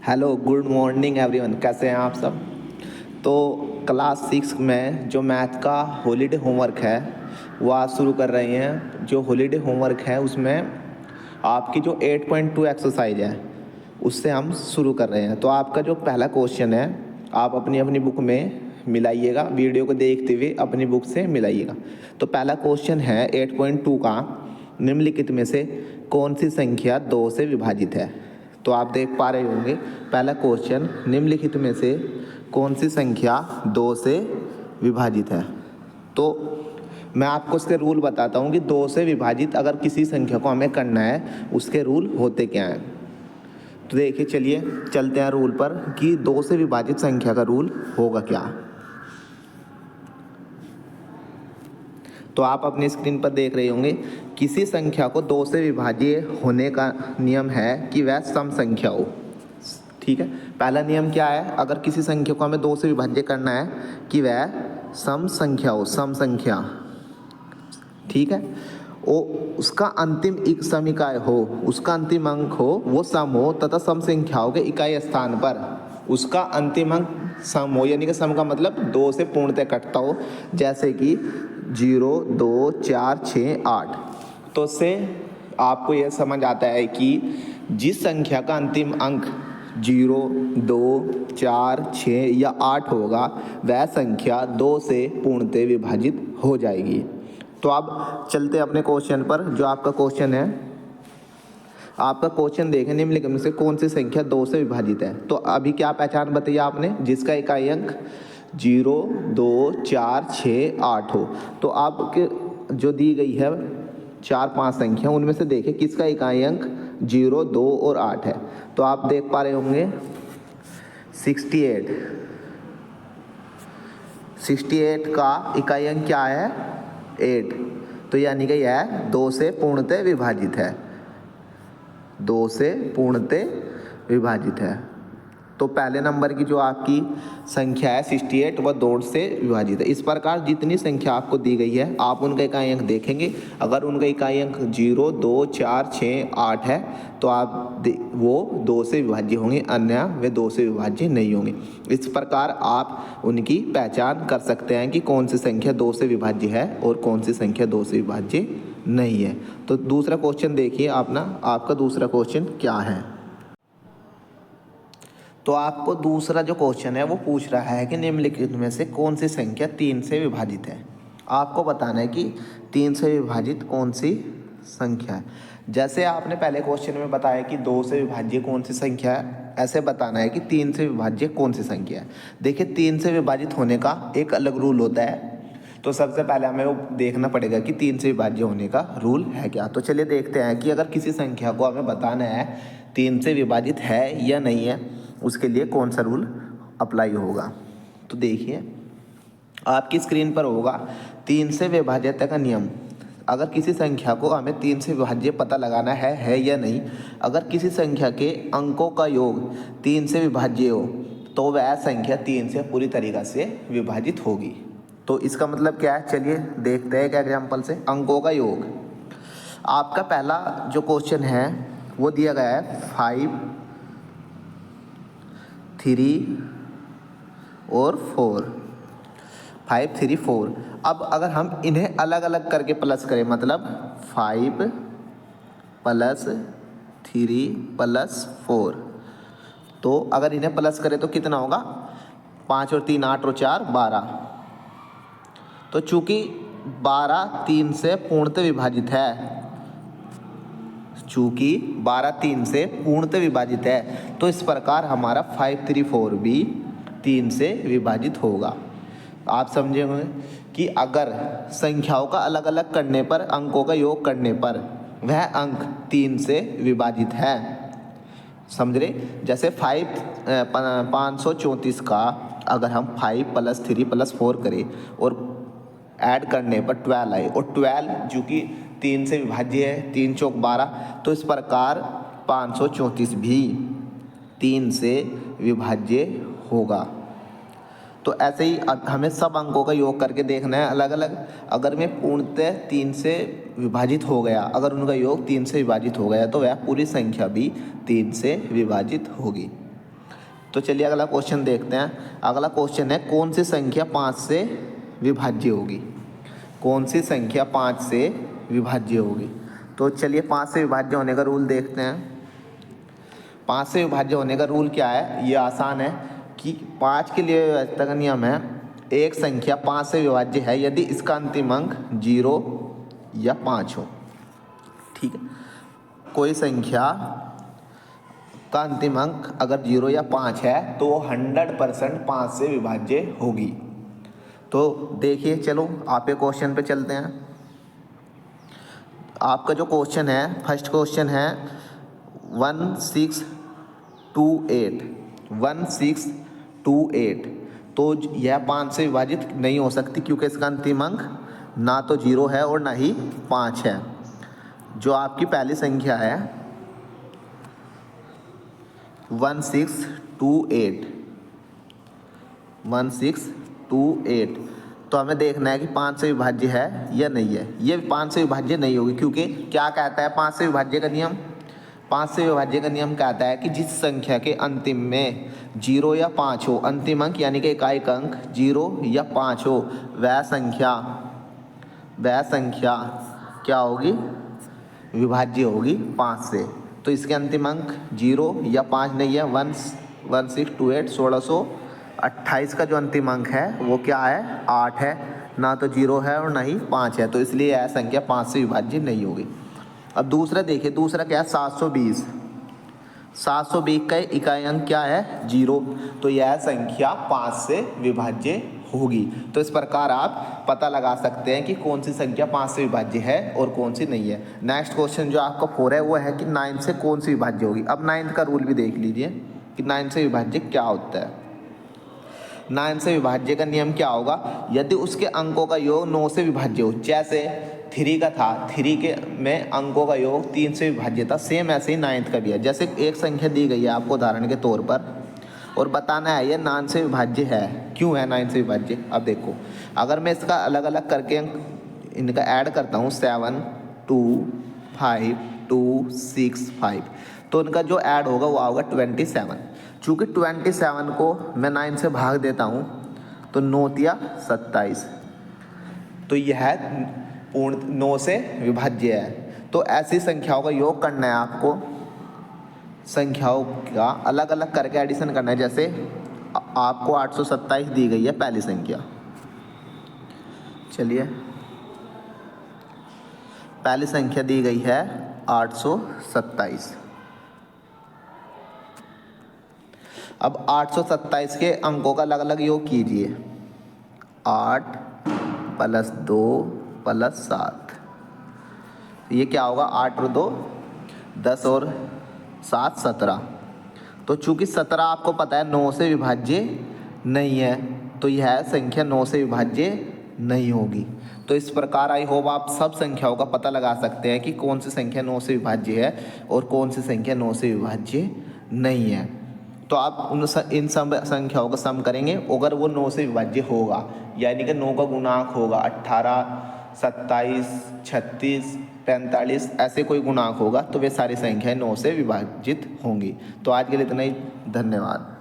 Hello good morning everyone, कैसे हैं आप सब। तो क्लास 6 में जो मैथ का हॉलीडे होमवर्क है वो आज शुरू कर रहे हैं। जो हॉलीडे होमवर्क है उसमें आपकी जो 8.2 एक्सरसाइज है उससे हम शुरू कर रहे हैं। तो आपका जो पहला क्वेश्चन है आप अपनी अपनी बुक में मिलाइएगा, वीडियो को देखते हुए अपनी बुक से मिलाइएगा। तो पहला क्वेश्चन है 8.2 का, निम्नलिखित में से कौन सी संख्या 2 से विभाजित है। तो आप देख पा रहे होंगे पहला क्वेश्चन, निम्नलिखित में से कौन सी संख्या 2 से विभाजित है। तो मैं आपको इसके रूल बताता हूँ कि 2 से विभाजित अगर किसी संख्या को हमें करना है उसके रूल होते क्या हैं। तो देखिए, चलिए चलते हैं रूल पर कि 2 से विभाजित संख्या का रूल होगा क्या। तो आप अपनी स्क्रीन पर देख रहे होंगे, किसी संख्या को 2 से विभाज्य होने का नियम है कि वह सम संख्या हो। ठीक है, पहला नियम क्या है, अगर किसी संख्या को हमें 2 से विभाज्य करना है कि वह सम संख्या हो, सम संख्या। ठीक है, वो उसका अंतिम एक सम इकाई हो, उसका अंतिम अंक हो वो सम हो तथा सम संख्याओं के इकाई स्थान पर उसका अंतिम अंक सम हो, यानी कि सम का मतलब 2 से पूर्णतः कटता हो, जैसे कि 0, 2, 4, 6, 8। तो इससे आपको यह समझ आता है कि जिस संख्या का अंतिम अंक 0, 2, 4, 6 या 8 होगा वह संख्या 2 से पूर्णतः विभाजित हो जाएगी। तो अब चलते अपने क्वेश्चन पर। जो आपका क्वेश्चन है, आपका क्वेश्चन देखें, निम्नलिखित में से कौन सी संख्या 2 से विभाजित है। तो अभी क्या पहचान बताई आपने, जिसका इकाई अंक 0, 2, 4, 6, 8 हो। तो आपके जो दी गई है 4-5 संख्या, उनमें से देखें किसका इकाई अंक 0, 2 और 8 है। तो आप देख पा रहे होंगे 68, 68 का इकाई अंक क्या है 8। तो यानी कि यह 2 से पूर्णतः विभाजित है, 2 से पूर्णतः विभाजित है। तो पहले नंबर की जो आपकी संख्या है 68 वह 2 से विभाजित है। इस प्रकार जितनी संख्या आपको दी गई है आप उनका इकाई अंक देखेंगे। अगर उनका इकाई अंक 0, 2, 4, 6, 8 है तो आप वो 2 से विभाज्य होंगे, अन्य वे 2 से विभाज्य नहीं होंगे। इस प्रकार आप उनकी पहचान कर सकते हैं कि कौन सी संख्या 2 से विभाज्य है और कौन सी संख्या 2 से विभाज्य नहीं है। तो दूसरा क्वेश्चन देखिए आपका दूसरा क्वेश्चन क्या है। तो आपको दूसरा जो क्वेश्चन है वो पूछ रहा है कि निम्नलिखित में से कौन सी संख्या 3 से विभाजित है। आपको बताना है कि 3 से विभाजित कौन सी संख्या है। जैसे आपने पहले क्वेश्चन में बताया कि 2 से विभाज्य कौन सी संख्या है, ऐसे बताना है कि 3 से विभाज्य कौन सी संख्या है। देखिए, 3 से विभाजित होने का एक अलग रूल होता है। तो सबसे पहले हमें वो देखना पड़ेगा कि 3 से विभाज्य होने का रूल है क्या। तो चलिए देखते हैं कि अगर किसी संख्या को हमें बताना है 3 से विभाजित है या नहीं है, उसके लिए कौन सा रूल अप्लाई होगा। तो देखिए आपकी स्क्रीन पर होगा 3 से विभाज्यता का नियम। अगर किसी संख्या को हमें 3 से विभाज्य पता लगाना है या नहीं, अगर किसी संख्या के अंकों का योग 3 से विभाज्य हो तो वह संख्या 3 से पूरी तरीक़ा से विभाजित होगी। तो इसका मतलब क्या है, चलिए देखते हैं एक एग्जाम्पल से। अंकों का योग, आपका पहला जो क्वेश्चन है वो दिया गया है 5, 3 और 4, 5, 3, 4। अब अगर हम इन्हें अलग अलग करके प्लस करें, मतलब 5 + 3 + 4, तो अगर इन्हें प्लस करें तो कितना होगा, 5 और 3 8 और 4 12। तो चूंकि 12 3 से पूर्णतः विभाजित है, चूंकि 12 3 से पूर्णतः विभाजित है, तो इस प्रकार हमारा 5, 3, 4 भी 3 से विभाजित होगा। आप समझे होंगे कि अगर संख्याओं का अलग अलग करने पर, अंकों का योग करने पर वह अंक 3 से विभाजित है। समझ रहे, जैसे 534 का अगर हम 5 + 3 + 4 करें और ऐड करने पर 12 आए, और 12 जो कि 3 से विभाज्य है, 3 चौक 12, तो इस प्रकार 534 भी 3 से विभाज्य होगा। तो ऐसे ही हमें सब अंकों का योग करके देखना है अलग अलग। अगर में पूर्णतः 3 से विभाजित हो गया, अगर उनका योग 3 से विभाजित हो गया तो वह पूरी संख्या भी 3 से विभाजित होगी। तो चलिए अगला क्वेश्चन देखते हैं। अगला क्वेश्चन है कौन सी संख्या 5 से विभाज्य होगी। कौन सी संख्या 5 से विभाज्य होगी। तो चलिए 5 से विभाज्य होने का रूल देखते हैं। 5 से विभाज्य होने का रूल क्या है, ये आसान है कि 5 के लिए व्यवस्था का नियम है एक संख्या 5 से विभाज्य है यदि इसका अंतिम अंक 0 या 5 हो। ठीक है, कोई संख्या का अंतिम अंक अगर 0 या 5 है तो 100% 5 से विभाज्य होगी। तो देखिए, चलो आप क्वेश्चन पे चलते हैं। आपका जो क्वेश्चन है, फर्स्ट क्वेश्चन है 1628। तो यह 5 से विभाजित नहीं हो सकती क्योंकि इसका अंतिम अंक ना तो 0 है और ना ही 5 है। जो आपकी पहली संख्या है 1628, तो हमें देखना है कि 5 से विभाज्य है या नहीं है। ये 5 से विभाज्य नहीं होगी क्योंकि क्या कहता है 5 से विभाज्य का नियम। 5 से विभाज्य का नियम कहता है कि जिस संख्या के अंतिम में 0 या 5 हो, अंतिम अंक यानी कि इकाई अंक 0 या 5 हो, वह संख्या क्या होगी, विभाज्य होगी 5 से। तो इसके अंतिम अंक 0 या 5 नहीं है। 1628 का जो अंतिम अंक है वो क्या है, 8 है। ना तो 0 है और ना ही 5 है, तो इसलिए यह संख्या 5 से विभाज्य नहीं होगी। अब दूसरा देखिए, दूसरा क्या है 720। 720 का इकाई अंक क्या है, 0। तो यह संख्या 5 से विभाज्य होगी। तो इस प्रकार आप पता लगा सकते हैं कि कौन सी संख्या 5 से विभाज्य है और कौन सी नहीं है। नेक्स्ट क्वेश्चन जो आपका 4 है वो है कि 9 से कौन सी विभाज्य होगी। अब 9 का रूल भी देख लीजिए कि 9 से विभाज्य क्या होता है। 9 से विभाज्य का नियम क्या होगा, यदि उसके अंकों का योग 9 से विभाज्य हो। जैसे 3 का था, 3 के में अंकों का योग 3 से विभाज्य था, सेम ऐसे ही 9 का भी है। जैसे एक संख्या दी गई है आपको उदाहरण के तौर पर और बताना है ये 9 से विभाज्य है, क्यों है 9 से विभाज्य। अब देखो, अगर मैं इसका अलग अलग करके इनका ऐड करता हूँ 7 2 5 2 6 5, तो इनका जो ऐड होगा वो होगा 27। चूँकि 27 को मैं 9 से भाग देता हूँ तो 9 या 27, तो यह पूर्ण 9 से विभाज्य है। तो ऐसी संख्याओं का योग करना है आपको, संख्याओं का अलग अलग करके एडिशन करना है। जैसे आपको 827 दी गई है पहली संख्या। चलिए, पहली संख्या दी गई है 827। अब 827 के अंकों का अलग अलग योग कीजिए। 8 + 2 + 7, ये क्या होगा, 8 और 2 10 और 7 17। तो चूंकि 17 आपको पता है 9 से विभाज्य नहीं है, तो यह संख्या 9 से विभाज्य नहीं होगी। तो इस प्रकार आई होप आप सब संख्याओं का पता लगा सकते हैं कि कौन सी संख्या 9 से विभाज्य है और कौन सी संख्या 9 से विभाज्य नहीं है। तो आप इन सब संख्याओं का सम करेंगे, अगर वो 9 से विभाज्य होगा यानी कि 9 का गुणांक होगा 18 27 36 45, ऐसे कोई गुणांक होगा तो वे सारी संख्याएं 9 से विभाजित होंगी। तो आज के लिए इतना ही, धन्यवाद।